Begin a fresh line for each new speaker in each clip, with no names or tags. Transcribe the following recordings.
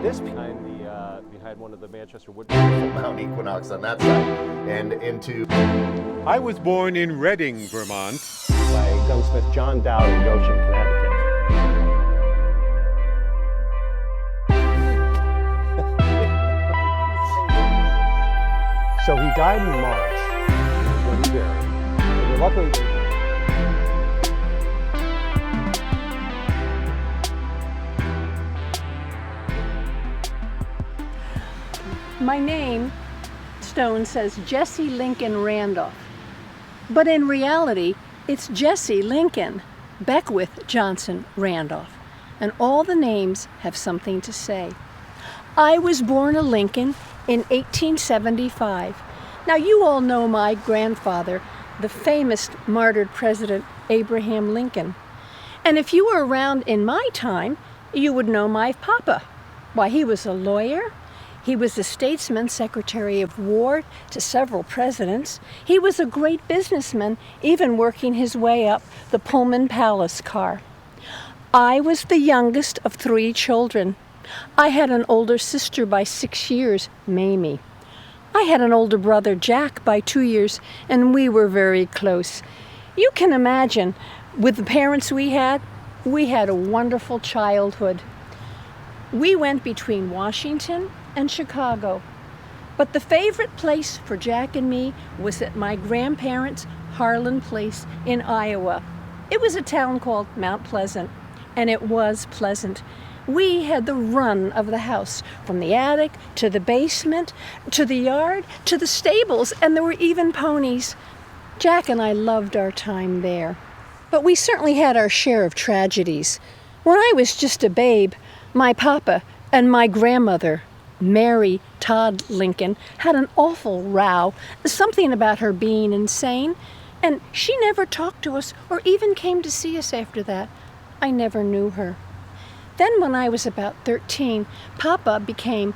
This behind one of the Manchester Wood Mount Equinox on that side, and into.
I was born in Reading, Vermont.
By gunsmith John Dowd in Goshen, Connecticut. So he died in March. When he buried. And luckily.
My name, Stone, says Jesse Lincoln Randolph. But in reality, it's Jesse Lincoln, Beckwith Johnson Randolph. And all the names have something to say. I was born a Lincoln in 1875. Now you all know my grandfather, the famous martyred President Abraham Lincoln. And if you were around in my time, you would know my papa. Why, he was a lawyer. He was a statesman, Secretary of War to several presidents. He was a great businessman, even working his way up the Pullman Palace car. I was the youngest of 3 children. I had an older sister by 6 years, Mamie. I had an older brother, Jack, by 2 years, and we were very close. You can imagine, with the parents we had a wonderful childhood. We went between Washington and Chicago. But the favorite place for Jack and me was at my grandparents' Harlan Place in Iowa. It was a town called Mount Pleasant, and it was pleasant. We had the run of the house, from the attic to the basement, to the yard, to the stables, and there were even ponies. Jack and I loved our time there. But we certainly had our share of tragedies. When I was just a babe, my papa and my grandmother, Mary Todd Lincoln, had an awful row, something about her being insane, and she never talked to us or even came to see us after that. I never knew her. Then when I was about 13, Papa became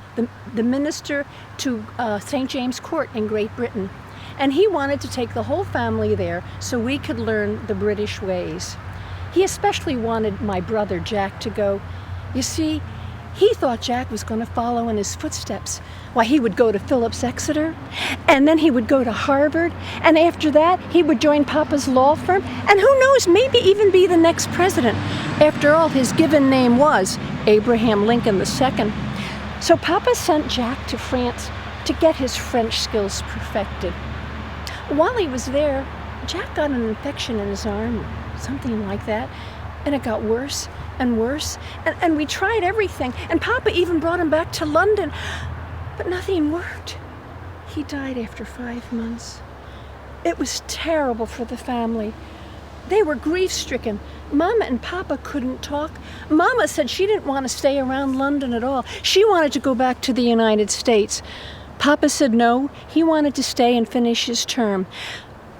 the minister to St. James Court in Great Britain, and he wanted to take the whole family there so we could learn the British ways. He especially wanted my brother Jack to go. You see, he thought Jack was going to follow in his footsteps. Why, he would go to Phillips Exeter, and then he would go to Harvard, and after that, he would join Papa's law firm, and who knows, maybe even be the next president. After all, his given name was Abraham Lincoln II. So Papa sent Jack to France to get his French skills perfected. While he was there, Jack got an infection in his arm, something like that, and it got worse and worse, and we tried everything, and Papa even brought him back to London, but nothing worked. He died after 5 months. It was terrible for the family. They were grief-stricken. Mama and Papa couldn't talk. Mama said she didn't want to stay around London at all. She wanted to go back to the United States. Papa said no, he wanted to stay and finish his term.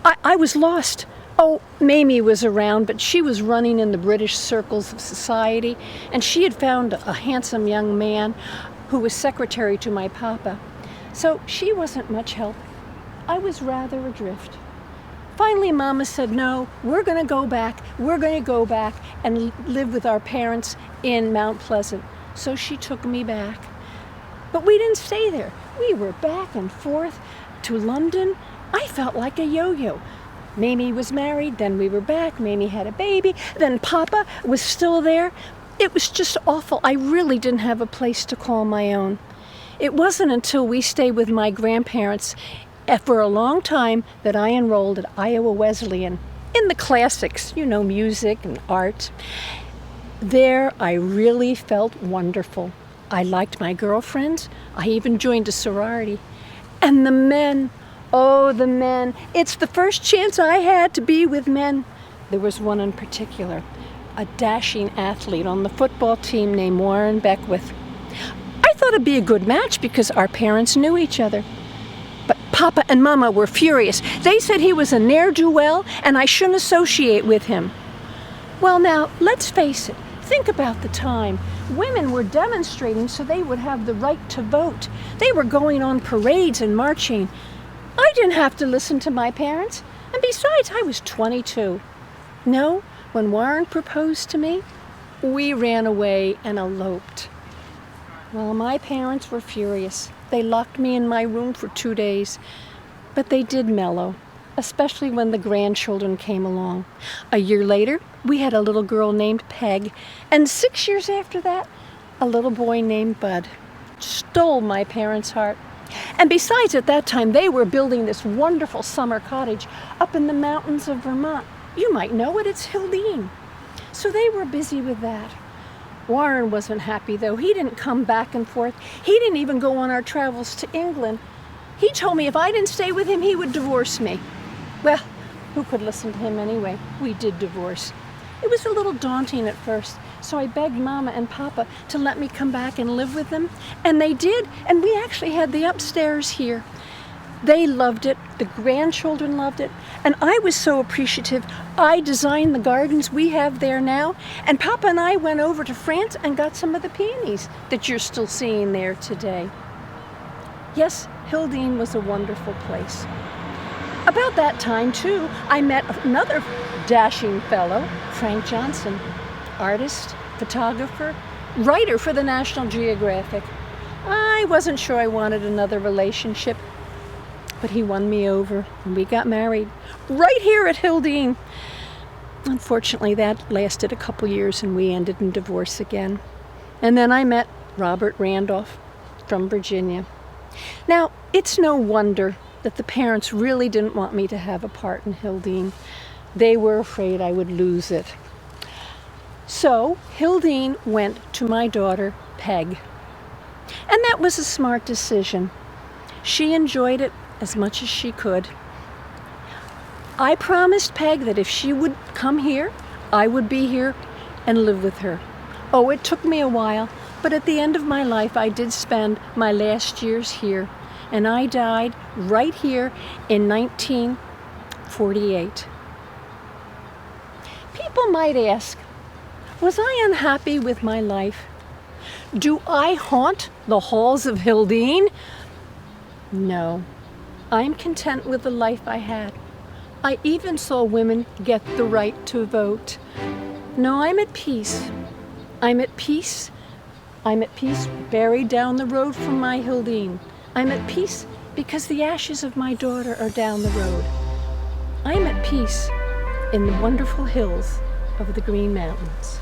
I was lost. Oh, Mamie was around, but she was running in the British circles of society, and she had found a handsome young man who was secretary to my papa. So she wasn't much help. I was rather adrift. Finally, Mama said, no, we're going to go back. We're going to go back and live with our parents in Mount Pleasant. So she took me back. But we didn't stay there. We were back and forth to London. I felt like a yo-yo. Mamie was married, then we were back, Mamie had a baby, then Papa was still there. It was just awful. I really didn't have a place to call my own. It wasn't until we stayed with my grandparents for a long time that I enrolled at Iowa Wesleyan in the classics, you know, music and art. There I really felt wonderful. I liked my girlfriends. I even joined a sorority. And the men, oh, the men. It's the first chance I had to be with men. There was one in particular, a dashing athlete on the football team named Warren Beckwith. I thought it'd be a good match because our parents knew each other. But Papa and Mama were furious. They said he was a ne'er-do-well and I shouldn't associate with him. Well, now, let's face it. Think about the time. Women were demonstrating so they would have the right to vote. They were going on parades and marching. I didn't have to listen to my parents. And besides, I was 22. No, when Warren proposed to me, we ran away and eloped. Well, my parents were furious. They locked me in my room for 2 days. But they did mellow, especially when the grandchildren came along. A year later, we had a little girl named Peg, and 6 years after that, a little boy named Bud. Stole my parents' heart. And besides, at that time, they were building this wonderful summer cottage up in the mountains of Vermont. You might know it, it's Hildene. So they were busy with that. Warren wasn't happy, though. He didn't come back and forth. He didn't even go on our travels to England. He told me if I didn't stay with him, he would divorce me. Well, who could listen to him anyway? We did divorce. It was a little daunting at first, so I begged Mama and Papa to let me come back and live with them, and they did, and we actually had the upstairs here. They loved it, the grandchildren loved it, and I was so appreciative. I designed the gardens we have there now, and Papa and I went over to France and got some of the peonies that you're still seeing there today. Yes, Hildene was a wonderful place. About that time, too, I met another dashing fellow, Frank Johnson, artist, photographer, writer for the National Geographic. I wasn't sure I wanted another relationship, but he won me over, and we got married right here at Hildene. Unfortunately, that lasted a couple years, and we ended in divorce again. And then I met Robert Randolph from Virginia. Now, it's no wonder that the parents really didn't want me to have a part in Hildene. They were afraid I would lose it. So Hildene went to my daughter, Peg. And that was a smart decision. She enjoyed it as much as she could. I promised Peg that if she would come here, I would be here and live with her. Oh, it took me a while, but at the end of my life, I did spend my last years here, and I died right here in 1948. People might ask, was I unhappy with my life? Do I haunt the halls of Hildene? No, I'm content with the life I had. I even saw women get the right to vote. No, I'm at peace. I'm at peace. I'm at peace buried down the road from my Hildene. I'm at peace because the ashes of my daughter are down the road. I'm at peace in the wonderful hills of the Green Mountains.